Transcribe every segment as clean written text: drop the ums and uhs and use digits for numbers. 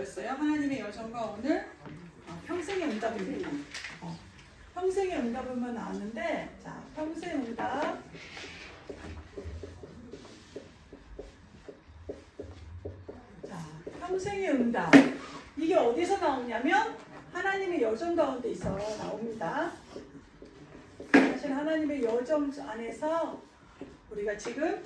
뭐였어요? 하나님의 여정과 오늘 평생의 응답입니다. 평생의 응답은 나왔는데, 자, 평생의 응답. 자, 평생의 응답. 이게 어디서 나오냐면 하나님의 여정 가운데 있어 나옵니다. 사실 하나님의 여정 안에서 우리가 지금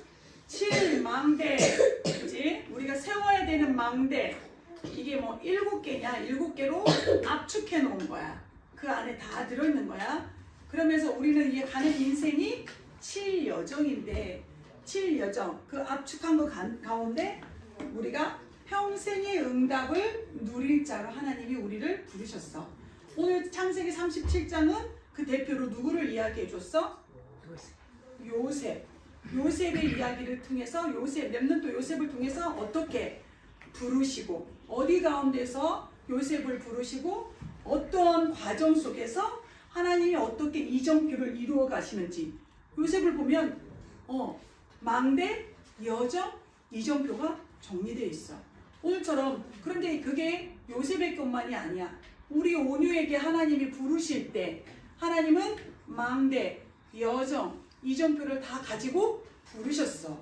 7망대, 그치? 우리가 세워야 되는 망대, 이게 뭐 7개냐, 7개로 압축해 놓은 거야. 그 안에 다 들어있는 거야. 그러면서 우리는 이게 가는 인생이 7여정인데, 7여정, 그 압축한 거 가운데 우리가 평생의 응답을 누릴 자로 하나님이 우리를 부르셨어. 오늘 창세기 37장은 그 대표로 누구를 이야기해 줬어? 요셉. 요셉의 이야기를 통해서 렘넌트 요셉을 통해서 어떻게 부르시고, 어디 가운데서 요셉을 부르시고, 어떠한 과정 속에서 하나님이 어떻게 이정표를 이루어 가시는지, 요셉을 보면 망대, 여정, 이정표가 정리되어 있어. 오늘처럼. 그런데 그게 요셉의 것만이 아니야. 우리 온유에게 하나님이 부르실 때 하나님은 망대, 여정, 이정표를 다 가지고 부르셨어.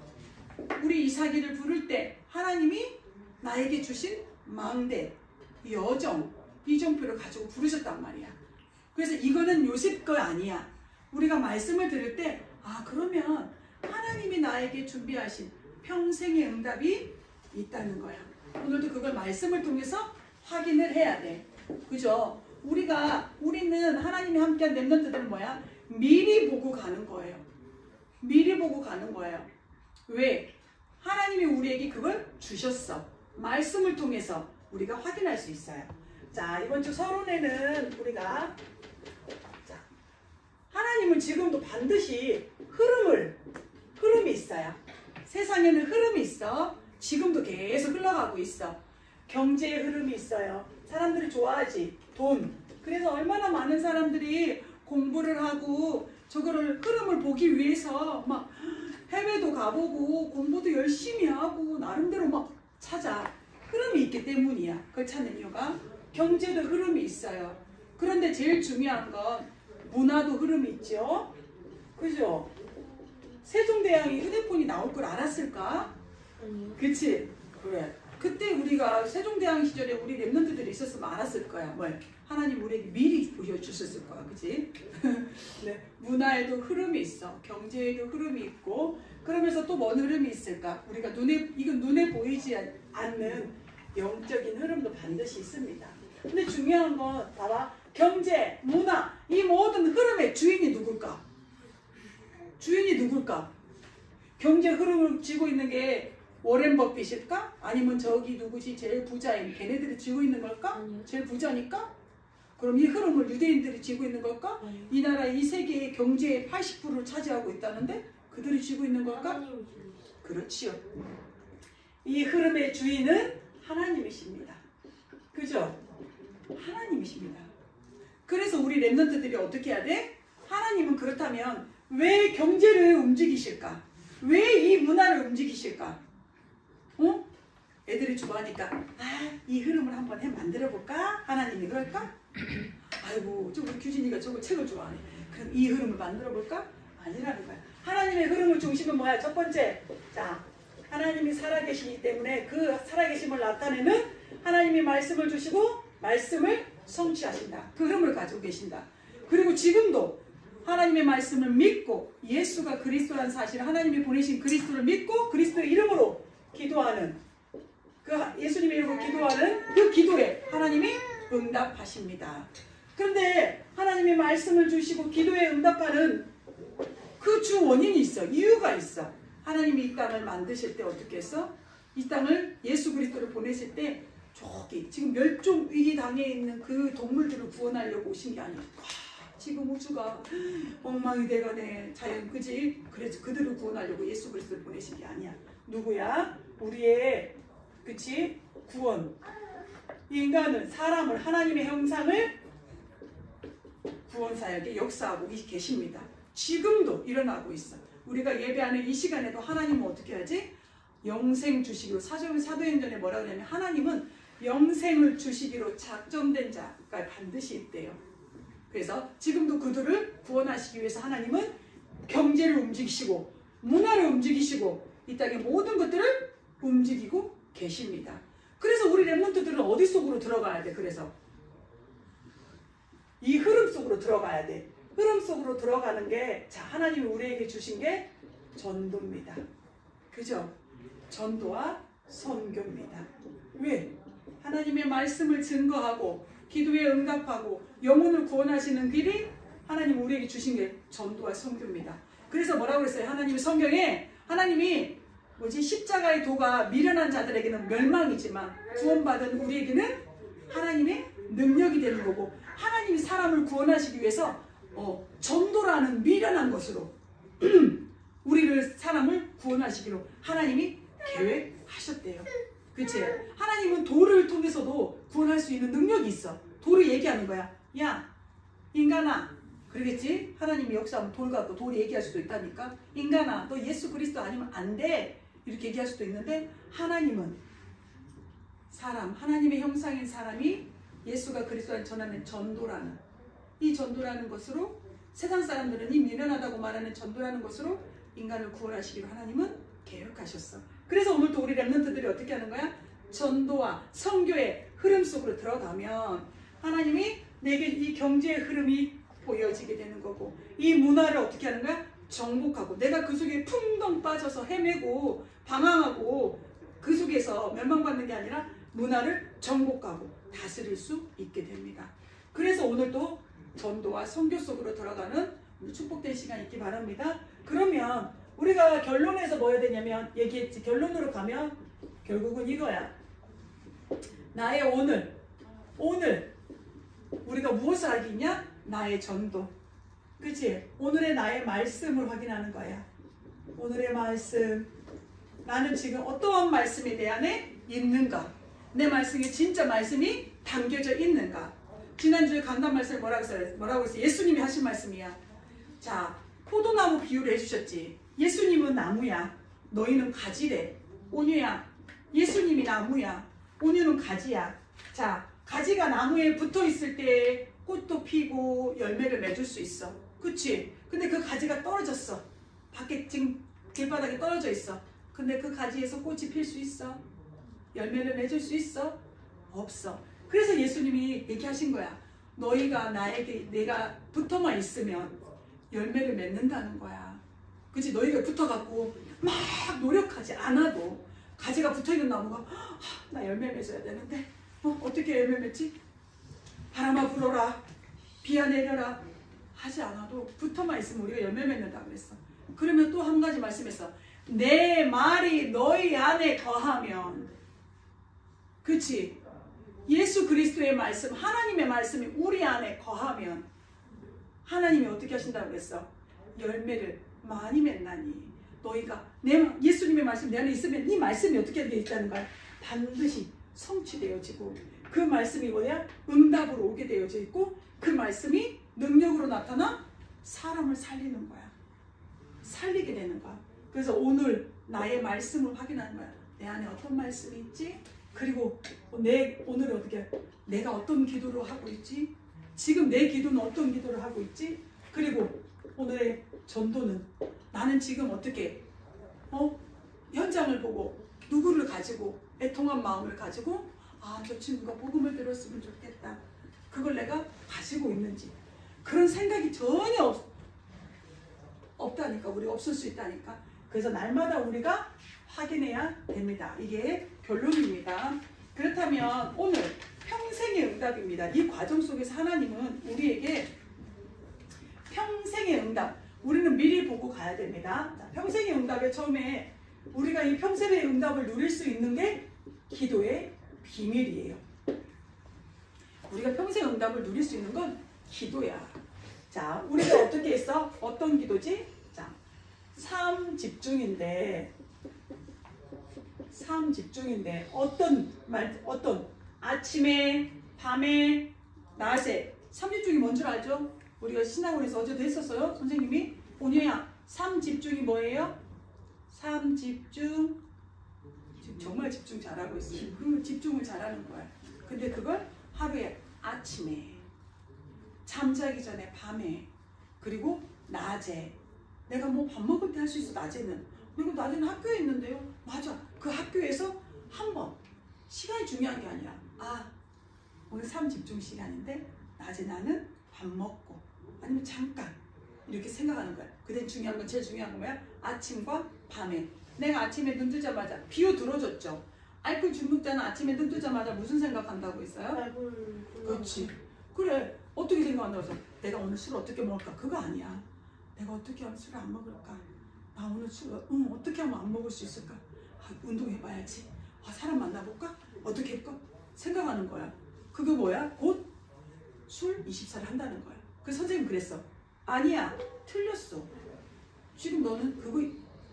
우리 이삭이를 부를 때 하나님이 나에게 주신 망대, 여정, 이정표를 가지고 부르셨단 말이야. 그래서 이거는 요셉 거 아니야. 우리가 말씀을 들을 때 그러면 하나님이 나에게 준비하신 평생의 응답이 있다는 거야. 오늘도 그걸 말씀을 통해서 확인을 해야 돼. 그죠? 우리는 하나님이 함께한 렘넌트들은 뭐야? 미리 보고 가는 거예요. 미리 보고 가는 거예요. 왜? 하나님이 우리에게 그걸 주셨어. 말씀을 통해서 우리가 확인할 수 있어요. 자, 이번 주 서론에는 우리가 하나님은 지금도 반드시 흐름이 있어요. 세상에는 흐름이 있어. 지금도 계속 흘러가고 있어. 경제의 흐름이 있어요. 사람들이 좋아하지. 돈. 그래서 얼마나 많은 사람들이 공부를 하고 저거를 흐름을 보기 위해서 막 해외도 가보고 공부도 열심히 하고 나름대로 막 찾아. 흐름이 있기 때문이야. 그걸 찾는 이유가. 경제도 흐름이 있어요. 그런데 제일 중요한 건 문화도 흐름이 있죠. 그죠? 세종대왕이 휴대폰이 나올 걸 알았을까? 그치? 그래. 그때 우리가 세종대왕 시절에 우리 렘넌트들이 있었으면 알았을 거야. 하나님 우리에게 미리 보여주셨을 거야. 그치? 네. 문화에도 흐름이 있어. 경제에도 흐름이 있고. 그러면서 또 뭔 흐름이 있을까? 우리가 이건 눈에 보이지 않는 영적인 흐름도 반드시 있습니다. 근데 중요한 건 봐봐. 경제, 문화, 이 모든 흐름의 주인이 누굴까? 주인이 누굴까? 경제 흐름을 쥐고 있는 게 워렌 버핏일까? 아니면 저기 누구지? 제일 부자인 걔네들이 쥐고 있는 걸까? 아니요. 제일 부자니까? 그럼 이 흐름을 유대인들이 쥐고 있는 걸까? 아니요. 이 나라 이 세계의 경제의 80%를 차지하고 있다는데 그들이 쥐고 있는 걸까? 하나님이 주셨어요. 그렇지요. 이 흐름의 주인은 하나님이십니다. 그죠? 하나님이십니다. 그래서 우리 렘넌트들이 어떻게 해야 돼? 하나님은 그렇다면 왜 경제를 움직이실까? 왜 이 문화를 움직이실까? 애들이 좋아하니까 이 흐름을 한번 만들어볼까? 하나님이 그럴까? 아이고 우리 규진이가 저거 책을 좋아하네. 그럼 이 흐름을 만들어볼까? 아니라는 거야. 하나님의 흐름을 중심은 뭐야? 첫 번째, 자, 하나님이 살아계시기 때문에 그 살아계심을 나타내는 하나님이 말씀을 주시고 말씀을 성취하신다. 그 흐름을 가지고 계신다. 그리고 지금도 하나님의 말씀을 믿고 예수가 그리스도라는 사실, 하나님이 보내신 그리스도를 믿고 그리스도의 이름으로 기도하는, 그 예수님의 이름으로 기도하는 그 기도에 하나님이 응답하십니다. 그런데 하나님의 말씀을 주시고 기도에 응답하는 그 주 원인이 있어. 이유가 있어. 하나님이 이 땅을 만드실 때 어떻게 했어? 이 땅을 예수 그리스도를 보내실 때 저기 지금 멸종 위기 당해 있는 그 동물들을 구원하려고 오신 게 아니야. 지금 우주가 엉망이 돼가네. 자연, 그지? 그래서 그들을 구원하려고 예수 그리스도를 보내신 게 아니야. 누구야? 우리의, 그치? 구원. 인간은, 사람을, 하나님의 형상을 구원사역에 역사하고 계십니다. 지금도 일어나고 있어. 우리가 예배하는 이 시간에도 하나님은 어떻게 하지? 영생 주시기로. 사도행전에 뭐라 그러냐면 하나님은 영생을 주시기로 작정된 자가 반드시 있대요. 그래서 지금도 그들을 구원하시기 위해서 하나님은 경제를 움직이시고 문화를 움직이시고 이 땅의 모든 것들을 움직이고 계십니다. 그래서 우리 렘넌트들은 어디 속으로 들어가야 돼? 그래서 이 흐름 속으로 들어가야 돼. 흐름 속으로 들어가는 게, 자, 하나님이 우리에게 주신 게 전도입니다. 그죠? 전도와 선교입니다. 왜? 하나님의 말씀을 증거하고 기도에 응답하고 영혼을 구원하시는 길이 하나님 우리에게 주신 게 전도와 선교입니다. 그래서 뭐라고 그랬어요? 하나님이 성경에 하나님이 십자가의 도가 미련한 자들에게는 멸망이지만 구원받은 우리에게는 하나님의 능력이 되는 거고, 하나님이 사람을 구원하시기 위해서 전도라는 미련한 것으로 우리를 사람을 구원하시기로 하나님이 계획하셨대요. 그치? 하나님은 돌을 통해서도 구원할 수 있는 능력이 있어. 돌을 얘기하는 거야. 야, 인간아. 그러겠지? 하나님이 역사하면 돌 갖고 돌이 얘기할 수도 있다니까. 인간아, 너 예수 그리스도 아니면 안 돼. 이렇게 얘기할 수도 있는데, 하나님은 사람, 하나님의 형상인 사람이 예수가 그리스도를 전하는 전도라는, 이 전도라는 것으로, 세상 사람들은 이 미련하다고 말하는 전도라는 것으로 인간을 구원하시기로 하나님은 계획하셨어. 그래서 오늘 또 우리 렘넌트들이 어떻게 하는 거야? 전도와 선교의 흐름 속으로 들어가면 하나님이 내게 이 경제의 흐름이 보여지게 되는 거고, 이 문화를 어떻게 하는 거야? 정복하고, 내가 그 속에 풍덩 빠져서 헤매고 방황하고 그 속에서 멸망받는 게 아니라 문화를 정복하고 다스릴 수 있게 됩니다. 그래서 오늘도 전도와 선교 속으로 들어가는 축복된 시간 있기 바랍니다. 그러면 우리가 결론에서 뭐 해야 되냐면, 얘기했지, 결론으로 가면 결국은 이거야. 나의 오늘 우리가 무엇을 하기 있냐? 나의 전도. 그치? 오늘의 나의 말씀을 확인하는 거야. 오늘의 말씀, 나는 지금 어떠한 말씀이 내 안에 있는가? 내 말씀에 진짜 말씀이 담겨져 있는가? 지난주에 강단 말씀을 뭐라고 했어요? 예수님이 하신 말씀이야. 자, 포도나무 비유를 해주셨지. 예수님은 나무야, 너희는 가지래. 온유야, 예수님이 나무야, 온유는 가지야. 자, 가지가 나무에 붙어 있을 때 꽃도 피고 열매를 맺을 수 있어. 그치? 근데 그 가지가 떨어졌어. 밖에 지금 길바닥에 떨어져 있어. 근데 그 가지에서 꽃이 필 수 있어? 열매를 맺을 수 있어? 없어. 그래서 예수님이 얘기하신 거야. 너희가 내가 붙어만 있으면 열매를 맺는다는 거야. 그치? 너희가 붙어갖고 막 노력하지 않아도 가지가 붙어있는 나무가 나 열매 맺어야 되는데 어떻게 열매 맺지? 바람아 불어라, 비야 내려라 하지 않아도 붙어만 있으면 우리가 열매 맺는다 그랬어. 그러면 또 한 가지 말씀했어. 내 말이 너희 안에 거하면, 그치? 예수 그리스도의 말씀, 하나님의 말씀이 우리 안에 거하면 하나님이 어떻게 하신다고 그랬어? 열매를 많이 맺나니. 너희가 예수님의 말씀 내 안에 있으면 이 말씀이 어떻게 되어 있다는 거야? 반드시 성취되어지고, 그 말씀이 뭐야? 응답으로 오게 되어져 있고, 그 말씀이 능력으로 나타나 사람을 살리는 거야. 살리게 되는 거야. 그래서 오늘 나의 말씀을 확인하는 거야. 내 안에 어떤 말씀이 있지? 그리고 오늘 어떻게, 내가 어떤 기도를 하고 있지? 지금 내 기도는 어떤 기도를 하고 있지? 그리고 오늘의 전도는 나는 지금 어떻게 현장을 보고 누구를 가지고 애통한 마음을 가지고 저 친구가 복음을 들었으면 좋겠다, 그걸 내가 가지고 있는지, 그런 생각이 전혀 없다니까. 우리가 없을 수 있다니까. 그래서 날마다 우리가 확인해야 됩니다. 이게 결론입니다. 그렇다면 오늘 평생의 응답입니다. 이 과정 속에서 하나님은 우리에게 평생의 응답, 우리는 미리 보고 가야 됩니다. 자, 평생의 응답에 처음에 우리가 이 평생의 응답을 누릴 수 있는 게 기도의 비밀이에요. 우리가 평생 응답을 누릴 수 있는 건 기도야. 자, 우리가 어떻게 했어? 어떤 기도지? 자, 삶 집중인데 어떤 아침에, 밤에, 낮에 삶 집중이 뭔 줄 알죠? 우리가 신학원에서 어제도 했었어요. 선생님이 온유야, 삶 집중이 뭐예요? 삶 집중 지금 정말 집중 잘하고 있어요. 그 집중을 잘하는 거야. 근데 그걸 하루에 아침에, 잠자기 전에 밤에, 그리고 낮에. 내가 뭐 밥 먹을 때 할 수 있어. 낮에는. 그리고 낮에는 학교에 있는데요. 맞아. 그 학교에서 한 번. 시간이 중요한 게 아니라 오늘 삶 집중 시간인데 낮에 나는 밥 먹고 아니면 잠깐 이렇게 생각하는 거야. 그때 중요한 건 제일 중요한 건 뭐야? 아침과 밤에. 내가 아침에 눈 뜨자마자 비오 들어줬죠. 알코올 중독자는 아침에 눈 뜨자마자 무슨 생각한다고 했어요? 그렇지. 그래. 어떻게 생각한다고 해서 내가 오늘 술을 어떻게 먹을까? 그거 아니야. 내가 어떻게 하면 술을 안 먹을까? 나 오늘 술 어떻게 하면 안 먹을 수 있을까? 운동해봐야지. 사람 만나볼까? 어떻게 할까? 생각하는 거야. 그거 뭐야? 곧 술 24를 한다는 거야. 그래서 선생님 그랬어. 아니야. 틀렸어. 지금 너는 그거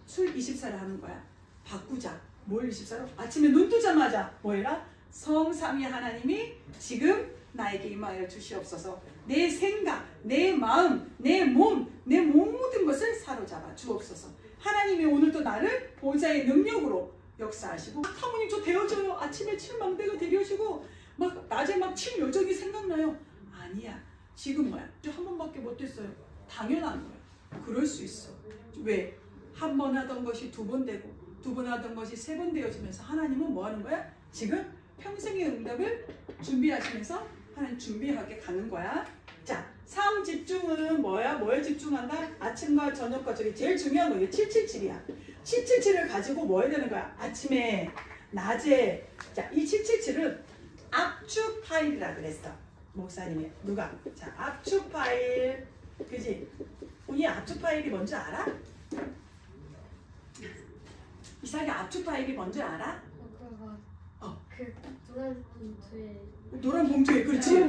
술 24를 하는 거야. 바꾸자. 뭘 24로? 아침에 눈 뜨자마자 뭐 해라? 성삼위 하나님이 지금 나에게 임하여 주시옵소서. 내 생각, 내 마음, 내 몸, 내 모든 것을 사로잡아 주옵소서. 하나님이 오늘도 나를 보좌의 능력으로 역사하시고 사모님 저 되어져요. 아침에 칠망대가 되려시고 막 낮에 막 칠 요정이 생각나요. 아니야. 지금 뭐야? 한 번밖에 못 됐어요. 당연한 거야. 그럴 수 있어. 왜? 한 번 하던 것이 두 번 되고 두 번 하던 것이 세 번 되어지면서 하나님은 뭐 하는 거야? 지금 평생의 응답을 준비하시면서 하나님 준비하게 가는 거야. 자, 삶 집중은 뭐야? 뭐에 집중한다? 아침과 저녁과 저게 제일 중요한 거예요. 777이야. 777을 가지고 뭐 해야 되는 거야? 아침에, 낮에. 자, 이 777은 압축 파일이라 그랬어. 목사님이. 누가? 자, 압축 파일. 그지? 이 압축 파일이 뭔지 알아? 이상하게 압축 파일이 뭔지 알아? 그 노란 봉투에 노란 봉투에, 그렇지?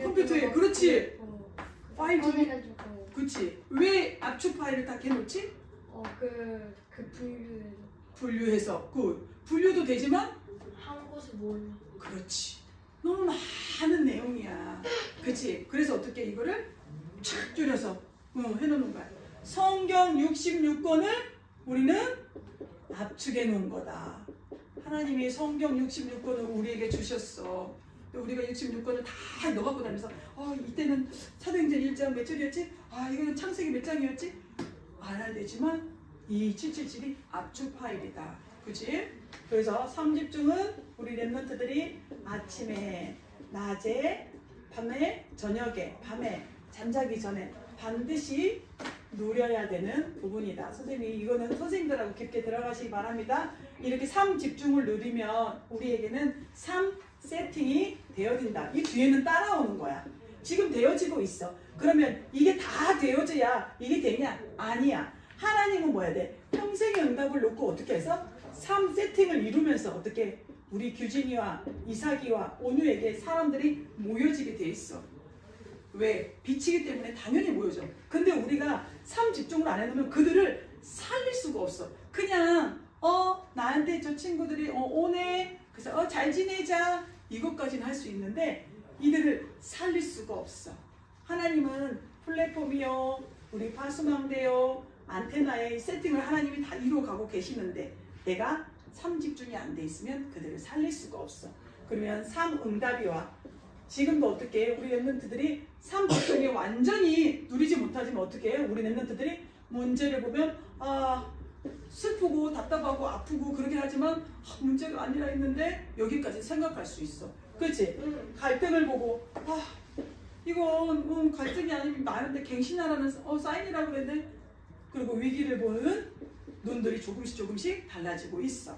컴퓨터에, 그렇지? 파일 중에, 해가지고 그렇지? 왜 압축 파일을 딱 해놓지? 그 분류해서. 분류도 되지만 한 곳에 몰라. 그렇지. 너무 많은 내용이야. 그치? 그래서 어떻게 이거를 촥 줄여서 해놓는 거야. 성경 66권을 우리는 압축해 놓은 거다. 하나님이 성경 66권을 우리에게 주셨어. 우리가 66권을 다 넣어갖고 다니면서 이때는 사도행전 1장 몇 절이었지? 이거는 창세기 몇 장이었지? 알아야 되지만 이 777이 압축 파일이다. 그치? 그래서 삶집중은 우리 랩런트들이 아침에, 낮에, 밤에, 저녁에, 밤에, 잠자기 전에 반드시 누려야 되는 부분이다. 선생님이 이거는 선생님들하고 깊게 들어가시기 바랍니다. 이렇게 삶 집중을 누리면 우리에게는 삶 세팅이 되어진다. 이 뒤에는 따라오는 거야. 지금 되어지고 있어. 그러면 이게 다 되어져야 이게 되냐? 아니야. 하나님은 뭐 해야 돼? 평생의 응답을 놓고 어떻게 해서 삶 세팅을 이루면서 어떻게 우리 규진이와 이삭이와 온유에게 사람들이 모여지게 돼 있어. 왜? 빛이기 때문에 당연히 모여져. 근데 우리가 삶 집중을 안 해놓으면 그들을 살릴 수가 없어. 그냥 나한테 저 친구들이 오네. 그래서 잘 지내자. 이것까지는 할 수 있는데 이들을 살릴 수가 없어. 하나님은 플랫폼이요, 우리 파수망대요, 안테나의 세팅을 하나님이 다 이루어가고 계시는데 내가 삶 집중이 안 돼 있으면 그들을 살릴 수가 없어. 그러면 삶 응답이와 지금도 어떻게 해? 우리 랩런트들이 삶 집중이 완전히 누리지 못하지만 어떻게 해? 우리 랩런트들이 문제를 보면 슬프고 답답하고 아프고 그러긴 하지만 문제가 아니라 했는데 여기까지 생각할 수 있어. 그렇지? 갈등을 보고 이건 갈등이 아니면 나한테 갱신하라는 사인이라고 그랬는데 그리고 위기를 보는 눈들이 조금씩 달라지고 있어.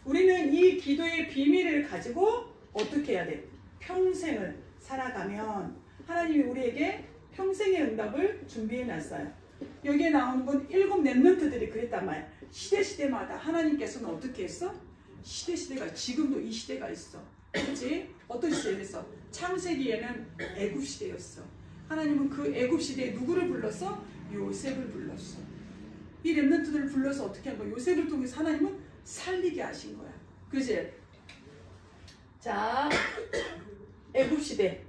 우리는 이 기도의 비밀을 가지고 어떻게 해야 돼? 평생을 살아가면 하나님이 우리에게 평생의 응답을 준비해 놨어요. 여기에 나오는 건 7 랩런트들이 그랬단 말이야. 시대마다 하나님께서는 어떻게 했어? 시대가 지금도 이 시대가 있어. 그렇지? 어떤 시대였어? 창세기에는 애굽 시대였어. 하나님은 그 애굽 시대에 누구를 불렀어? 요셉을 불렀어. 이 랩런트들을 불러서 어떻게 한 거야? 요셉을 통해서 하나님은 살리게 하신 거야. 그지? 자, 애굽 시대.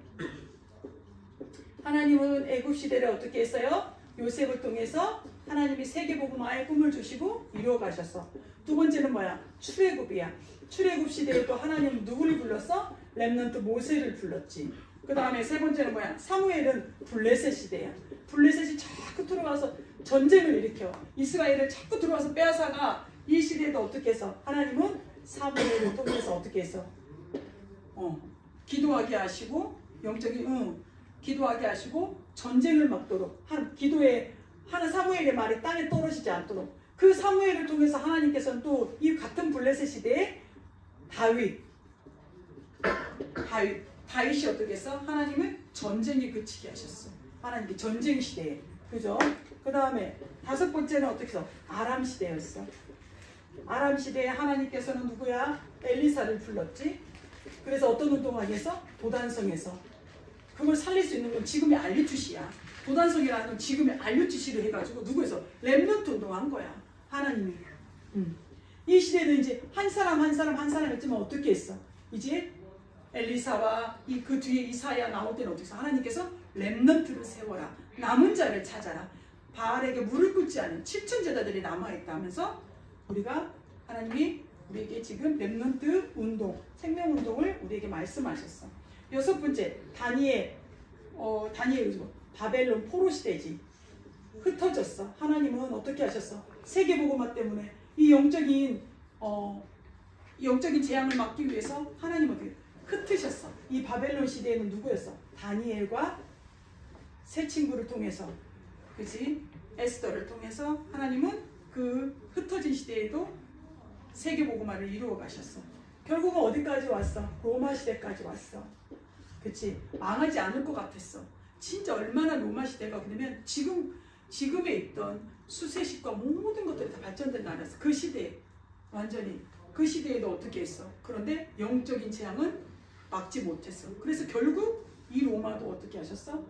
하나님은 애굽 시대를 어떻게 했어요? 요셉을 통해서 하나님이 세계복음화의 꿈을 주시고 이루어 가셨어. 두 번째는 뭐야? 출애굽이야. 출애굽 시대에 또 하나님은 누구를 불렀어? 렘넌트 모세를 불렀지. 그 다음에 세 번째는 뭐야? 사무엘은 블레셋 시대야. 블레셋이 자꾸 들어와서 전쟁을 일으켜. 이스라엘을 자꾸 들어와서 빼앗아가. 이 시대에도 어떻게 해서? 하나님은 사무엘을 통해서 어떻게 해서? 기도하게 하시고 영적인 기도하게 하시고 전쟁을 막도록 기도에 하는 사무엘의 말이 땅에 떨어지지 않도록 그 사무엘을 통해서 하나님께서는 또 이 같은 블레셋 시대에 다윗이 어떻게 해서 하나님을 전쟁에 그치게 하셨어. 하나님께 전쟁 시대에. 그죠? 그 다음에 다섯 번째는 어떻게 해서? 아람 시대였어. 아람 시대에 하나님께서는 누구야? 엘리사를 불렀지. 그래서 어떤 운동을 하기 위해서? 도단성에서. 그걸 살릴 수 있는 건 지금의 알류추시야. 도단성이라는 건 지금의 알류추시를 해가지고 누구에서? 렘넌트 운동한 거야. 하나님이. 이 시대는 이제 한 사람 했지만 어떻게 했어? 이제 엘리사와 그 뒤에 이사야 나올 때는 어떻게 해서? 하나님께서 렘넌트를 세워라. 남은 자를 찾아라. 바알에게 물을 붓지 않은 7천 제자들이 남아있다면서 하나님이 우리에게 지금 렘넌트 운동, 생명운동을 우리에게 말씀하셨어. 여섯 번째, 다니엘 바벨론 포로 시대지. 흩어졌어. 하나님은 어떻게 하셨어? 세계복음화 때문에 이 영적인 재앙을 막기 위해서 하나님은 어떻게 흩으셨어. 이 바벨론 시대에는 누구였어? 다니엘과 세 친구를 통해서, 그치? 에스더를 통해서 하나님은 그 흩어진 시대에도 세계복음화를 이루어 가셨어. 결국은 어디까지 왔어? 로마 시대까지 왔어. 그치? 망하지 않을 것 같았어. 진짜 얼마나 로마 시대가 그러면 지금에 있던 수세식과 모든 것들이 다 발전된 나라였어. 그 시대에 완전히 그 시대에도 어떻게 했어? 그런데 영적인 재앙은 막지 못했어. 그래서 결국 이 로마도 어떻게 하셨어?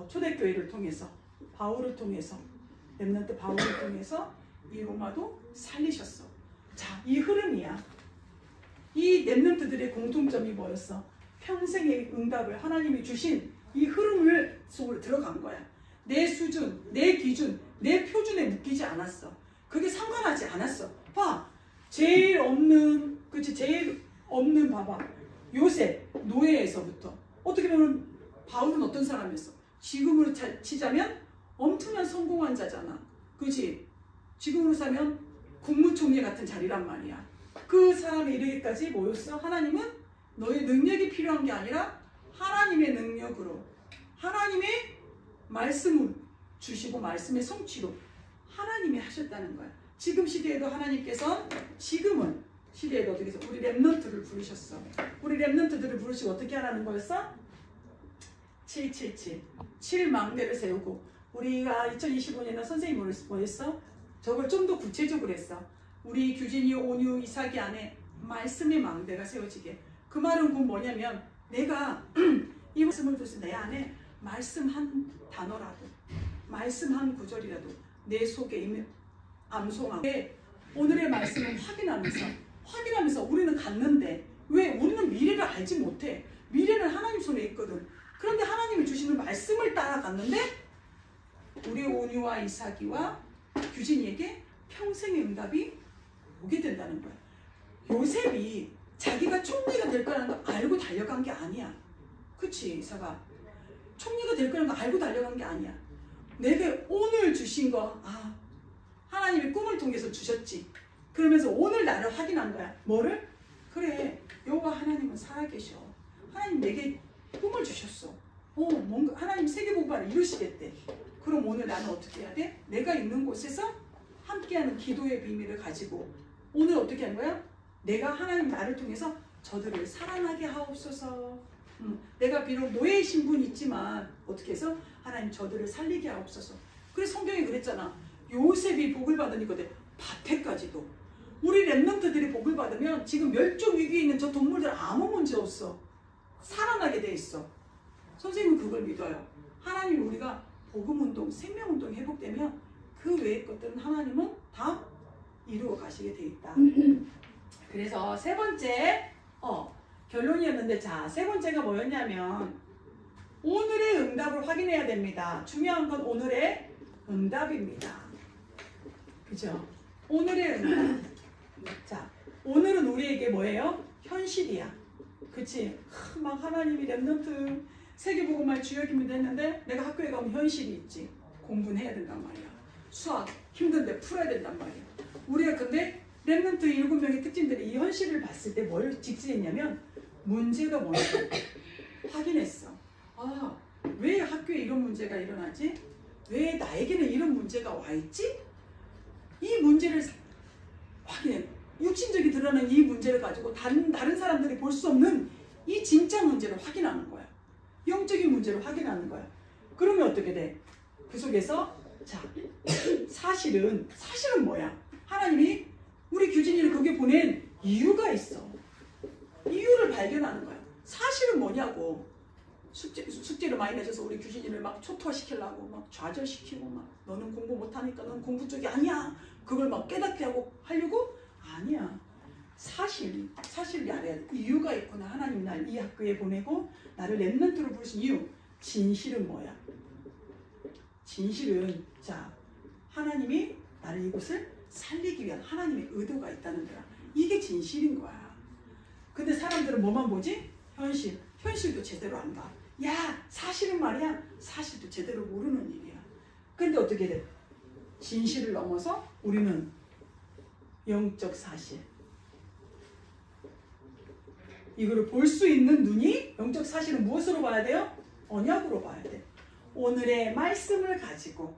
초대교회를 통해서 바울을 통해서 렘넌트 바울을 통해서 이 로마도 살리셨어. 자, 이 흐름이야. 이 렘넌트들의 공통점이 뭐였어? 평생의 응답을 하나님이 주신 이 흐름을 속으로 들어간 거야. 내 수준, 내 기준, 내 표준에 묶이지 않았어. 그게 상관하지 않았어. 봐, 제일 없는 봐봐. 요셉 노예에서부터 어떻게 보면 바울은 어떤 사람이었어? 지금으로 치자면 엄청난 성공한 자잖아. 그렇지? 지금으로 사면 국무총리 같은 자리란 말이야. 그 사람이 이르기까지 뭐였어? 하나님은 너의 능력이 필요한 게 아니라 하나님의 능력으로, 하나님의 말씀을 주시고 말씀의 성취로 하나님이 하셨다는 거야. 지금 시대에도 하나님께서 지금은 시대에도 어떻게 해서 우리 렘넌트를 부르셨어. 우리 렘넌트들을 부르시고 어떻게 하라는 거였어? 777 7망대를 세우고, 우리가 2025년에 선생님이 뭐 했어? 저걸 좀 더 구체적으로 했어. 우리 규진이, 온유, 이삭이 안에 말씀의 망대가 세워지게. 그 말은 곧 뭐냐면 내가 이 말씀을 통해서 내 안에 말씀 한 단어라도, 말씀 한 구절이라도 내 속에 암송하고, 오늘의 말씀을 확인하면서 우리는 갔는데 왜 우리는 미래를 알지 못해. 미래는 하나님 손에 있거든. 그런데 하나님이 주시는 말씀을 따라갔는데 우리 온유와 이삭이와 규진이에게 평생의 응답이 오게 된다는 거야. 요셉이 자기가 총리가 될 거라는 거 알고 달려간 게 아니야. 그치, 이삭아? 총리가 될 거라는 거 알고 달려간 게 아니야. 내게 오늘 주신 거, 하나님이 꿈을 통해서 주셨지. 그러면서 오늘 나를 확인한 거야. 뭐를? 그래, 여호와 하나님은 살아계셔. 하나님 내게 꿈을 주셨어. 뭔가 하나님 세계복음화를 이루시겠대. 그럼 오늘 나는 어떻게 해야 돼? 내가 있는 곳에서 함께하는 기도의 비밀을 가지고 오늘 어떻게 하는 거야? 내가 하나님 나를 통해서 저들을 사랑하게 하옵소서. 내가 비록 노예의 신분이 있지만 어떻게 해서 하나님 저들을 살리게 하옵소서. 그래서 성경이 그랬잖아. 요셉이 복을 받으니까 밭에까지도. 우리 렘넌트들이 복을 받으면 지금 멸종 위기에 있는 저 동물들 아무 문제 없어. 살아나게 돼 있어. 선생님은 그걸 믿어요. 하나님이 우리가 복음운동, 생명운동이 회복되면 그 외의 것들은 하나님은 다 이루어 가시게 돼 있다. 그래서 세 번째 결론이었는데, 자, 세 번째가 뭐였냐면 오늘의 응답을 확인해야 됩니다. 중요한 건 오늘의 응답입니다. 그죠? 오늘의 응답. 자, 오늘은 우리에게 뭐예요? 현실이야. 그치? 막 하나님이 랩넌트 세계복음화의 주역입니다 했는데 내가 학교에 가면 현실이 있지. 공부는 해야 된단 말이야. 수학 힘든데 풀어야 된단 말이야. 우리가 근데 랩넌트 7명의 특징들이 이 현실을 봤을 때 뭘 직시했냐면 문제가 뭔지 확인했어. 아, 왜 학교에 이런 문제가 일어나지? 왜 나에게는 이런 문제가 와 있지? 이 문제를 확인해. 육신적이 드러나는 이 문제를 가지고 다른 사람들이 볼 수 없는 이 진짜 문제를 확인하는 거야. 영적인 문제를 확인하는 거야. 그러면 어떻게 돼? 그 속에서 자, 사실은 뭐야? 하나님이 우리 규진이를 거기에 보낸 이유가 있어. 이유를 발견하는 거야. 사실은 뭐냐고. 숙제를 많이 내줘서 우리 규진이를 막 초토화시키려고 막 좌절시키고 막 너는 공부 못하니까 넌 공부 쪽이 아니야. 그걸 막 깨닫게 하려고? 아니야. 사실을 알아야 돼. 이유가 있구나. 하나님 날 이 학교에 보내고 나를 랩넌트로 부르신 이유. 진실은 뭐야? 진실은 자, 하나님이 나를 이곳을 살리기 위한 하나님의 의도가 있다는 거야. 이게 진실인 거야. 근데 사람들은 뭐만 보지? 현실도 제대로 안 봐. 야, 사실은 말이야. 사실도 제대로 모르는 일이야. 근데 어떻게 돼? 진실을 넘어서 우리는 영적 사실. 이거를 볼 수 있는 눈이 영적 사실은 무엇으로 봐야 돼요? 언약으로 봐야 돼. 오늘의 말씀을 가지고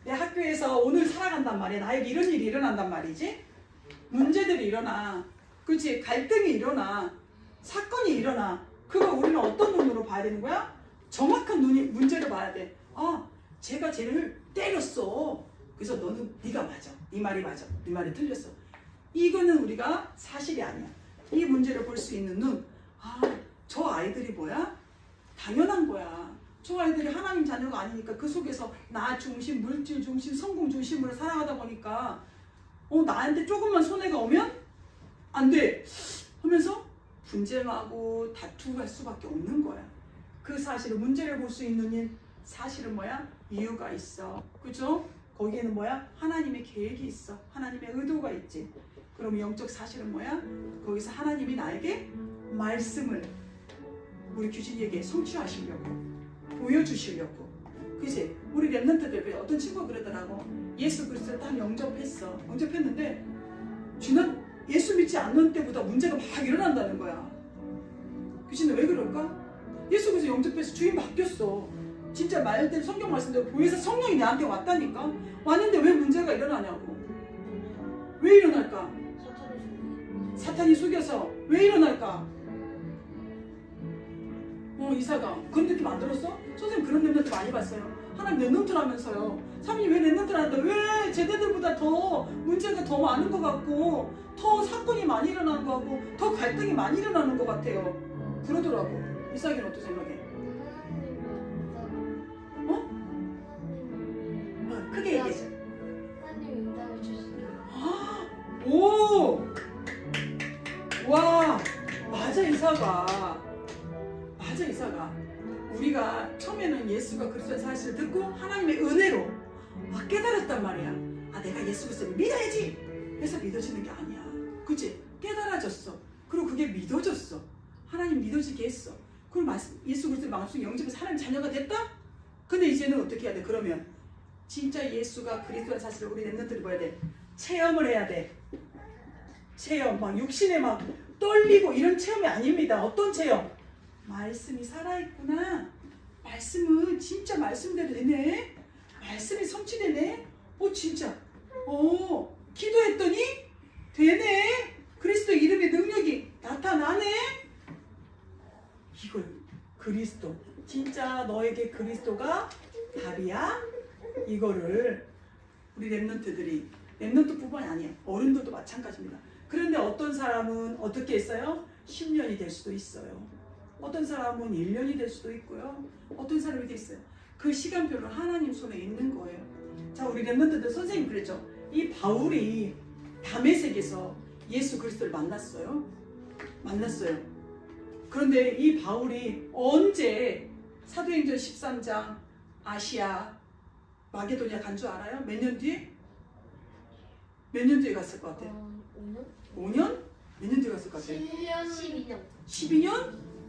내 학교에서 오늘 살아간단 말이야. 나에게 이런 일이 일어난단 말이지. 문제들이 일어나. 그렇지? 갈등이 일어나. 사건이 일어나. 그걸 우리는 어떤 눈으로 봐야 되는 거야? 정확한 문제를 봐야 돼. 아, 쟤가 쟤를 때렸어. 그래서 네가 맞아. 네 말이 맞아. 네 말이 틀렸어. 이거는 우리가 사실이 아니야. 이 문제를 볼 수 있는 눈. 아, 저 아이들이 뭐야? 당연한 거야. 저 아이들이 하나님 자녀가 아니니까 그 속에서 나 중심, 물질 중심, 성공 중심으로 살아가다 보니까 나한테 조금만 손해가 오면 안 돼 하면서 분쟁하고 다투할 수밖에 없는 거야. 그 사실을 문제를 볼 수 있는 사실은 뭐야? 이유가 있어. 그죠? 거기에는 뭐야? 하나님의 계획이 있어. 하나님의 의도가 있지. 그럼 영적 사실은 뭐야? 거기서 하나님이 나에게 말씀을 우리 규진이에게 성취하시려고 보여주시려고. 그치? 우리 랩런트들 어떤 친구가 그러더라고. 예수 그리스도를 딱 영접했는데 지난 예수 믿지 않는 때보다 문제가 막 일어난다는 거야. 규진은 왜 그럴까? 예수 그리스도 영접해서 주인 바뀌었어. 진짜 말대로 성경 말씀대로 보혜사 성령이 내한테 왔다니까. 왔는데 왜 문제가 일어나냐고. 왜 일어날까? 사탄이 속여서 왜 일어날까? 이사가 그런 느낌 안 들었어? 선생님 그런 랩런트 많이 봤어요. 하나님 랩런트라면서요. 사모님 왜 랩런트라는데 왜 쟤네들보다 더 문제가 더 많은 것 같고 더 사건이 많이 일어나는 것 같고 더 갈등이 많이 일어나는 것 같아요. 그러더라고. 이사기는 어떻게 생각해? 크게 얘기해. 하나님이 응답을 주시네요. 오! 와! 맞아 이사가. 우리가 처음에는 예수가 그리스도의 사실을 듣고 하나님의 은혜로 깨달았단 말이야. 내가 예수 그리스도를 믿어야지 해서 믿어지는 게 아니야. 그치? 깨달아졌어. 그리고 그게 믿어졌어. 하나님 믿어지게 했어. 그럼 예수 그리스도의 마음속에 영접해서 하나님 자녀가 됐다? 근데 이제는 어떻게 해야 돼? 그러면 진짜 예수가 그리스도의 사실을 우리 랩런트들이 뭐야 돼? 체험을 해야 돼. 체험, 막 육신에 막 떨리고 이런 체험이 아닙니다. 어떤 체험? 말씀이 살아있구나. 말씀은 진짜 말씀대로 되네. 말씀이 성취되네. 진짜. 기도했더니 되네. 그리스도 이름의 능력이 나타나네. 이걸 그리스도. 진짜 너에게 그리스도가 답이야. 이거를 우리 랩런트뿐만이 아니야. 어른들도 마찬가지입니다. 그런데 어떤 사람은 어떻게 했어요? 10년이 될 수도 있어요. 어떤 사람은 1년이 될 수도 있고요. 어떤 사람이 돼 있어요. 그 시간표는 하나님 손에 있는 거예요. 자, 우리 랩런트들 선생님 그랬죠. 이 바울이 다메섹에서 예수 그리스도를 만났어요. 그런데 이 바울이 언제 사도행전 13장 아시아 마게도니아 간 줄 알아요? 몇 년 뒤에? 몇 년 뒤에 갔을 것 같아? 5년? 5년? 몇 년 뒤에 갔을 것 같아? 7년 12년 12년?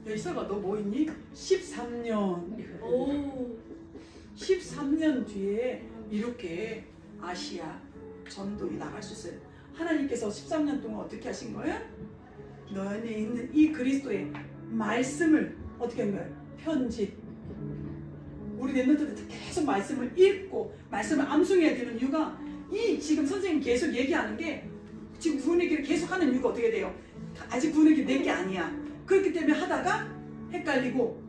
야 이사가 너 뭐 있니? 13년. 오 13년 뒤에 이렇게 아시아 전도에 나갈 수 있어요. 하나님께서 13년 동안 어떻게 하신 거예요? 너 안에 있는 이 그리스도의 말씀을 어떻게 한 거예요? 편집. 우리 랩런트들 계속 말씀을 읽고 말씀을 암송해야 되는 이유가 이 지금 선생님 계속 얘기하는 게 지금 구원 얘기를 계속 하는 이유가 어떻게 돼요? 아직 구원 얘기 낸 게 아니야. 그렇기 때문에 하다가 헷갈리고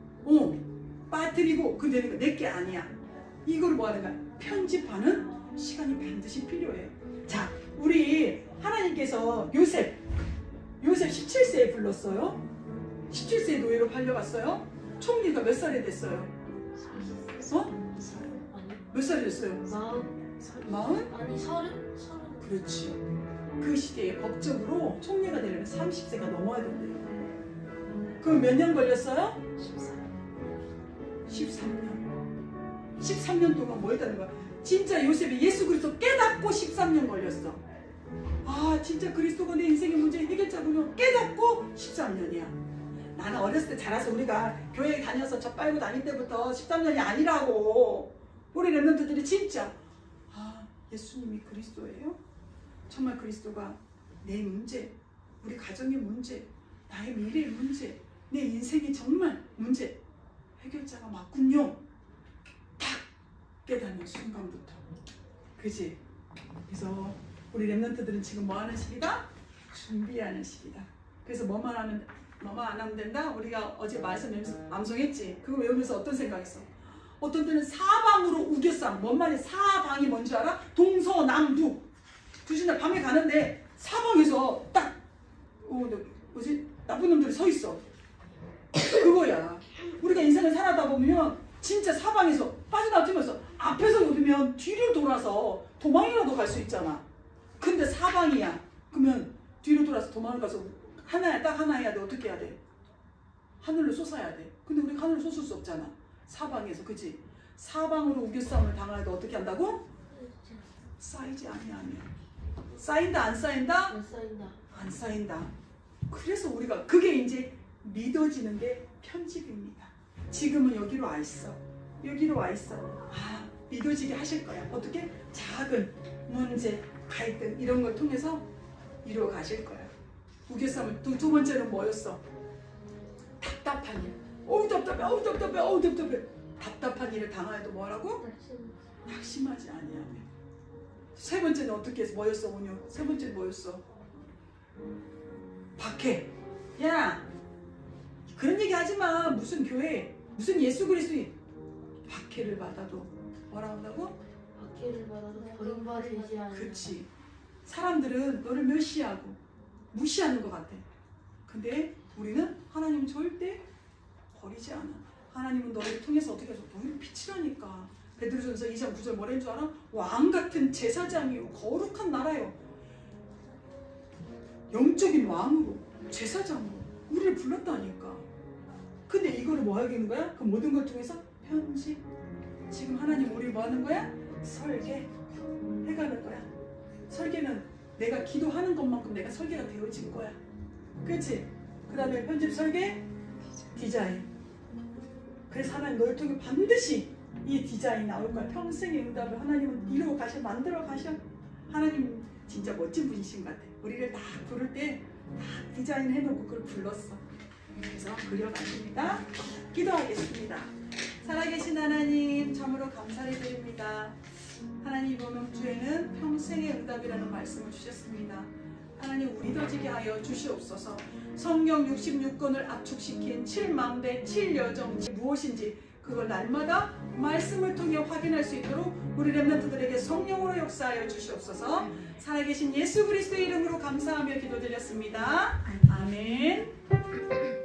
빠뜨리고 그 되는 거 내 게 아니야. 이걸 뭐 하는 거야? 편집하는 시간이 반드시 필요해요. 자, 우리 하나님께서 요셉 17세에 불렀어요. 17세에 노예로 팔려갔어요. 총리가 몇 살이 됐어요? 몇 살이 됐어요? 40? 아니 30? 그렇지. 그 시대에 법적으로 총리가 되려면 30세가 넘어야 된대요. 그럼 몇 년 걸렸어요? 13년. 13년 동안 뭐 했다는 거야? 진짜 요셉이 예수 그리스도 깨닫고 13년 걸렸어. 아 진짜 그리스도가 내 인생의 문제 해결자군요. 깨닫고 13년이야. 나는 어렸을 때 자라서 우리가 교회 다녀서 젖 빨고 다닐 때부터 13년이 아니라고. 우리 랩런트들이 진짜 예수님이 그리스도예요? 정말 그리스도가 내 문제, 우리 가정의 문제, 나의 미래의 문제, 내 인생의 정말 문제 해결자가 맞군요. 딱 깨닫는 순간부터. 그지? 그래서 우리 랩런트들은 지금 뭐 하는 시기다? 준비하는 시기다. 그래서 뭐만 안 하면 된다? 우리가 어제 말씀 암송했지? 그거 외우면서 어떤 생각했어? 어떤 때는 사방으로 우겨싸움. 뭔 말이야? 사방이 뭔지 알아? 동서남북. 두신날 밤에 가는데 사방에서 딱 뭐지? 나쁜 놈들이 서 있어. 그거야. 우리가 인생을 살아다 보면 진짜 사방에서 빠져나오면서 앞에서 오면 뒤로 돌아서 도망이라도 갈 수 있잖아. 근데 사방이야. 그러면 뒤로 돌아서 도망을 가서 딱 하나 해야 돼. 어떻게 해야 돼? 하늘로 솟아야 돼. 근데 우리가 하늘로 솟을 수 없잖아. 사방에서. 그치? 사방으로 우겨싸움을 당하여도 어떻게 한다고? 쌓이지 아니야. 쌓인다 안 쌓인다? 안 쌓인다 안 쌓인다. 그래서 우리가 그게 이제 믿어지는 게 편집입니다. 지금은 여기로 와 있어. 여기로 와 있어. 믿어지게 하실 거야. 어떻게? 작은 문제, 갈등 이런 걸 통해서 이루어 가실 거야. 우겨싸움을 두 번째는 뭐였어? 답답한 일. 어우 답답해. 답답한 일을 당하여도 뭐라고? 낙심하지 아니하며. 세 번째는 어떻게 해서 뭐였어? 오늘 세 번째는 뭐였어? 박해. 야 그런 얘기 하지마. 무슨 교회 무슨 예수 그리스도인 박해를 받아도 뭐라 한다고? 박해를 받아도 버림받지 않아. 그치. 사람들은 너를 멸시하고 무시하는 것 같아. 근데 우리는 하나님은 절대 버리지 않아. 하나님은 너를 통해서 어떻게 해서 너를 빛이라니까. 베드로전서 2장 9절 뭐라는 줄 알아? 왕같은 제사장이요 거룩한 나라요. 영적인 왕으로 제사장으로 우리를 불렀다니까. 근데 이거를 뭐 하겠는 거야? 그 모든 걸 통해서 편집. 지금 하나님 우리를 뭐 하는 거야? 설계 해가는 거야. 설계는 내가 기도하는 것만큼 내가 설계가 되어진 거야. 그렇지? 그 다음에 편집 설계 디자인. 그래서 하나님 너를 통해 반드시 이 디자인이 나올 거야. 평생의 응답을 하나님은 이루어 가셔. 만들어 가셔. 하나님 진짜 멋진 분이신 것 같아. 우리를 딱 부를 때 딱 디자인 해놓고 그걸 불렀어. 그래서 그려가십니다. 기도하겠습니다. 살아계신 하나님 참으로 감사를 드립니다. 하나님 이번 주에는 평생의 응답이라는 말씀을 주셨습니다. 하나님 우리 믿어지게 하여 주시옵소서. 성경 66권을 압축시킨 7망대 7여정 무엇인지 그걸 날마다 말씀을 통해 확인할 수 있도록 우리 렘넌트들에게 성령으로 역사하여 주시옵소서. 살아계신 예수 그리스도의 이름으로 감사하며 기도드렸습니다. 아멘.